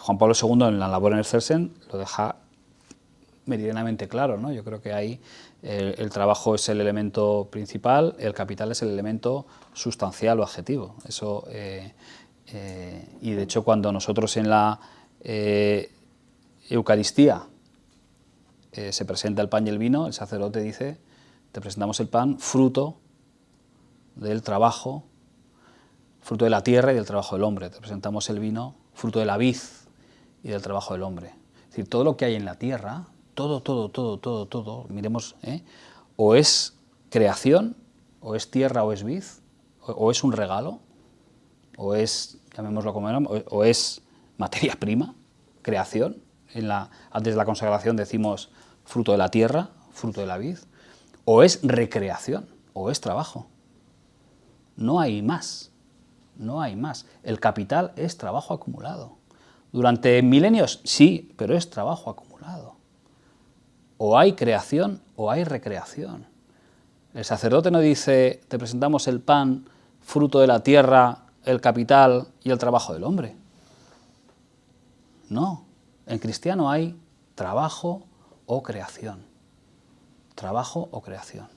Juan Pablo II en la Labor en Excelsen lo deja meridianamente claro, ¿no? Yo creo que ahí el trabajo es el elemento principal, el capital es el elemento sustancial o adjetivo. Eso, y de hecho cuando nosotros en la Eucaristía se presenta el pan y el vino, el sacerdote dice: te presentamos el pan, fruto del trabajo, fruto de la tierra y del trabajo del hombre. Te presentamos el vino, fruto de la vid y del trabajo del hombre. Es decir, todo lo que hay en la tierra, todo, miremos, o es creación, o es tierra, o es vid, o es un regalo, o es, llamémoslo como era, o es materia prima, creación. Antes de la consagración decimos fruto de la tierra, fruto de la vid, o es recreación, o es trabajo. No hay más, no hay más. El capital es trabajo acumulado. Durante milenios, sí, pero es trabajo acumulado. O hay creación o hay recreación. El sacerdote no dice: te presentamos el pan, fruto de la tierra, el capital y el trabajo del hombre. No, en cristiano hay trabajo o creación. Trabajo o creación.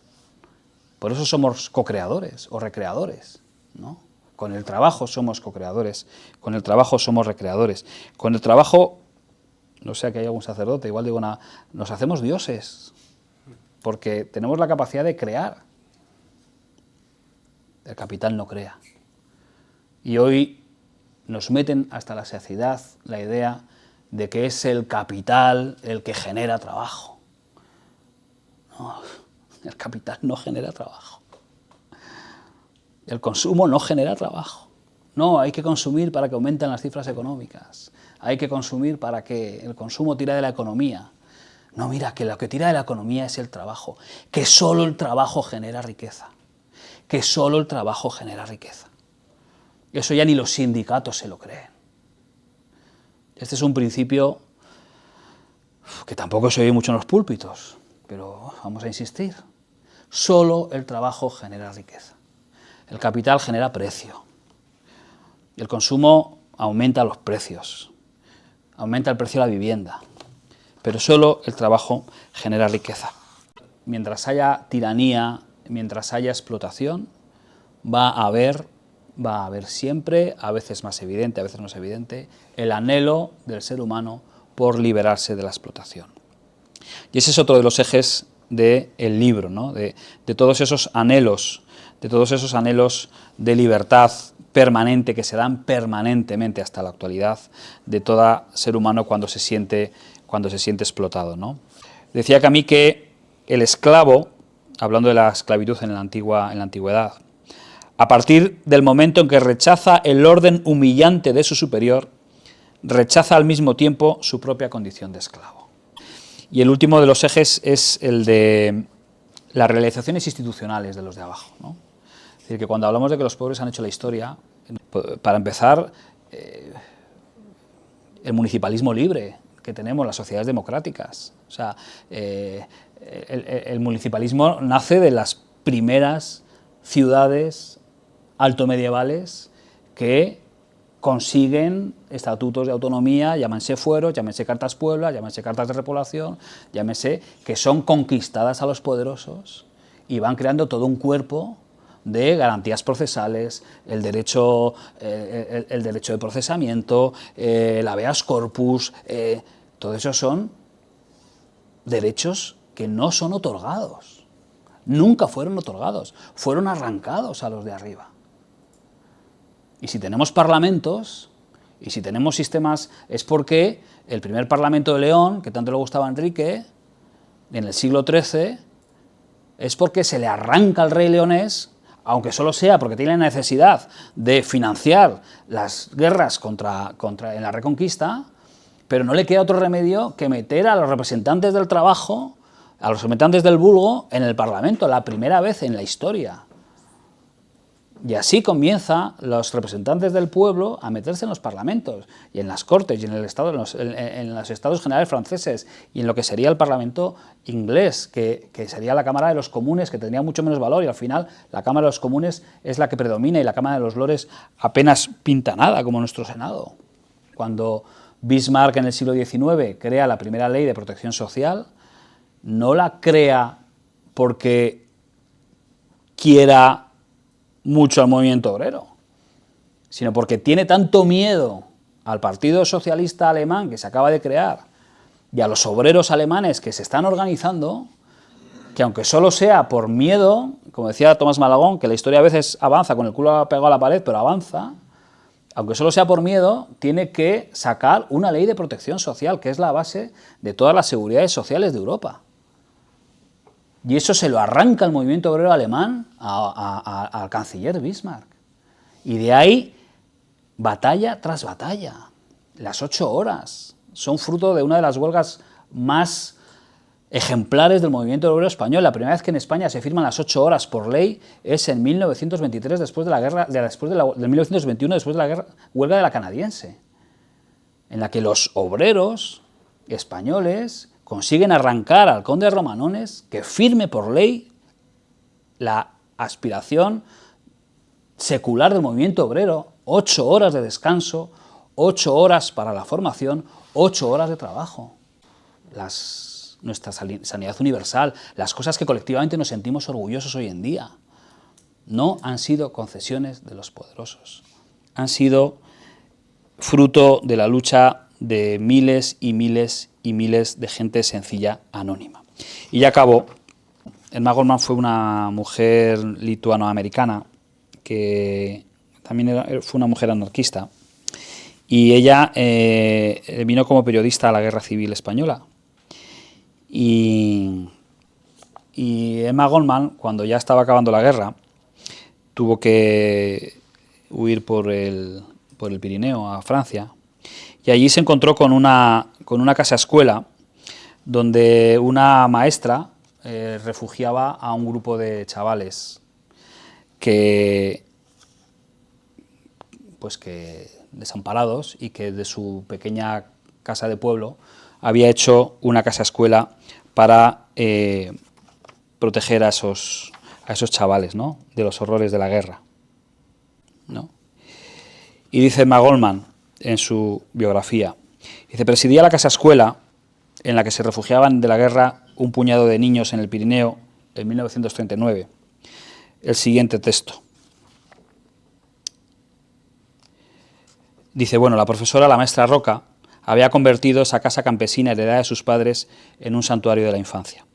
Por eso somos co-creadores o recreadores, ¿no? Con el trabajo somos co-creadores, con el trabajo somos recreadores. Con el trabajo, no sé, que hay algún sacerdote, igual digo, nos hacemos dioses, porque tenemos la capacidad de crear. El capital no crea. Y hoy nos meten hasta la saciedad la idea de que es el capital el que genera trabajo. No, el capital no genera trabajo. El consumo no genera trabajo. No, hay que consumir para que aumenten las cifras económicas. Hay que consumir para que el consumo tire de la economía. No, mira, que lo que tira de la economía es el trabajo. Que solo el trabajo genera riqueza. Que solo el trabajo genera riqueza. Eso ya ni los sindicatos se lo creen. Este es un principio que tampoco se oye mucho en los púlpitos, pero vamos a insistir. Solo el trabajo genera riqueza. El capital genera precio. El consumo aumenta los precios. Aumenta el precio de la vivienda. Pero solo el trabajo genera riqueza. Mientras haya tiranía, mientras haya explotación, va a haber siempre, a veces más evidente, a veces más evidente, el anhelo del ser humano por liberarse de la explotación. Y ese es otro de los ejes del libro, ¿no? de todos esos anhelos, de libertad permanente que se dan permanentemente hasta la actualidad de todo ser humano cuando se siente explotado, ¿no? Decía Camus que el esclavo, hablando de la esclavitud en la antigüedad, a partir del momento en que rechaza el orden humillante de su superior, rechaza al mismo tiempo su propia condición de esclavo. Y el último de los ejes es el de las realizaciones institucionales de los de abajo, ¿no? Es decir, que cuando hablamos de que los pobres han hecho la historia, para empezar, el municipalismo libre que tenemos, las sociedades democráticas. O sea, el municipalismo nace de las primeras ciudades altomedievales que consiguen estatutos de autonomía, llámense fueros, llámense cartas Puebla, llámense cartas de repoblación, llámense que son conquistadas a los poderosos y van creando todo un cuerpo de garantías procesales, el derecho de procesamiento, el habeas corpus, todo eso son derechos que no son otorgados, nunca fueron otorgados, fueron arrancados a los de arriba. Y si tenemos parlamentos, y si tenemos sistemas, es porque el primer Parlamento de León, que tanto le gustaba a Enrique, en el siglo XIII, es porque se le arranca al rey leonés, aunque solo sea porque tiene la necesidad de financiar las guerras en la Reconquista, pero no le queda otro remedio que meter a los representantes del trabajo, a los representantes del vulgo, en el Parlamento, la primera vez en la historia. Y así comienzan los representantes del pueblo a meterse en los parlamentos, y en las cortes, y en los estados generales franceses, y en lo que sería el Parlamento inglés, que sería la Cámara de los Comunes, que tendría mucho menos valor, y al final la Cámara de los Comunes es la que predomina, y la Cámara de los Lores apenas pinta nada, como nuestro Senado. Cuando Bismarck en el siglo XIX crea la primera ley de protección social, no la crea porque quiera mucho al movimiento obrero, sino porque tiene tanto miedo al Partido Socialista Alemán que se acaba de crear y a los obreros alemanes que se están organizando, que aunque solo sea por miedo, como decía Tomás Malagón, que la historia a veces avanza con el culo pegado a la pared, pero avanza, aunque solo sea por miedo, tiene que sacar una ley de protección social, que es la base de todas las seguridades sociales de Europa. Y eso se lo arranca el movimiento obrero alemán al canciller Bismarck. Y de ahí, batalla tras batalla. Las 8 horas son fruto de una de las huelgas más ejemplares del movimiento obrero español. La primera vez que en España se firman las 8 horas por ley es en 1923, después de la guerra, de 1921, después de la huelga de la canadiense, en la que los obreros españoles consiguen arrancar al conde de Romanones que firme por ley la aspiración secular del movimiento obrero, 8 horas de descanso, 8 horas para la formación, 8 horas de trabajo. Nuestra sanidad universal, las cosas que colectivamente nos sentimos orgullosos hoy en día, no han sido concesiones de los poderosos, han sido fruto de la lucha de miles y miles y miles de gente sencilla, anónima. Y ya acabó. Emma Goldman fue una mujer lituanoamericana que también fue una mujer anarquista, y ella vino como periodista a la Guerra Civil Española. Y Emma Goldman, cuando ya estaba acabando la guerra, tuvo que huir por el Pirineo a Francia, y allí se encontró con una casa escuela donde una maestra refugiaba a un grupo de chavales que desamparados, y que de su pequeña casa de pueblo había hecho una casa escuela para proteger a esos chavales, ¿no?, de los horrores de la guerra, ¿no? Y dice Emma Goldman en su biografía, dice: presidía la casa escuela en la que se refugiaban de la guerra un puñado de niños en el Pirineo en 1939. El siguiente texto. Dice: bueno, la profesora, la maestra Roca, había convertido esa casa campesina heredada de sus padres en un santuario de la infancia.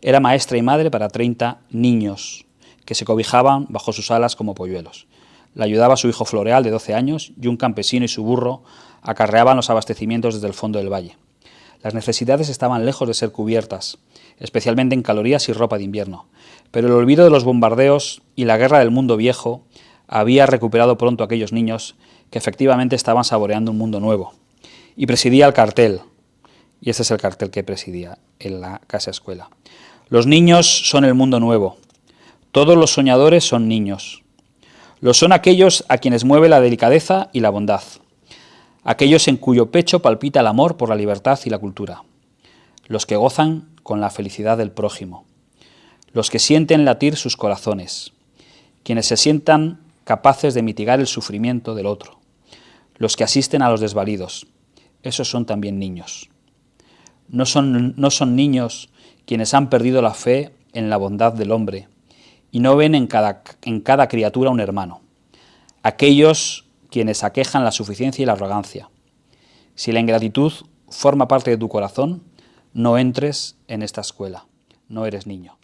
Era maestra y madre para 30 niños que se cobijaban bajo sus alas como polluelos. La ayudaba su hijo Floreal, de 12 años, y un campesino y su burro acarreaban los abastecimientos desde el fondo del valle. Las necesidades estaban lejos de ser cubiertas, especialmente en calorías y ropa de invierno, pero el olvido de los bombardeos y la guerra del mundo viejo había recuperado pronto a aquellos niños que efectivamente estaban saboreando un mundo nuevo. Y presidía el cartel, y este es el cartel que presidía en la casa escuela: los niños son el mundo nuevo, todos los soñadores son niños. Lo son aquellos a quienes mueve la delicadeza y la bondad, aquellos en cuyo pecho palpita el amor por la libertad y la cultura, los que gozan con la felicidad del prójimo, los que sienten latir sus corazones, quienes se sientan capaces de mitigar el sufrimiento del otro, los que asisten a los desvalidos. Esos son también niños. No son niños quienes han perdido la fe en la bondad del hombre y no ven en cada criatura un hermano. Aquellos quienes aquejan la suficiencia y la arrogancia. Si la ingratitud forma parte de tu corazón, no entres en esta escuela. No eres niño.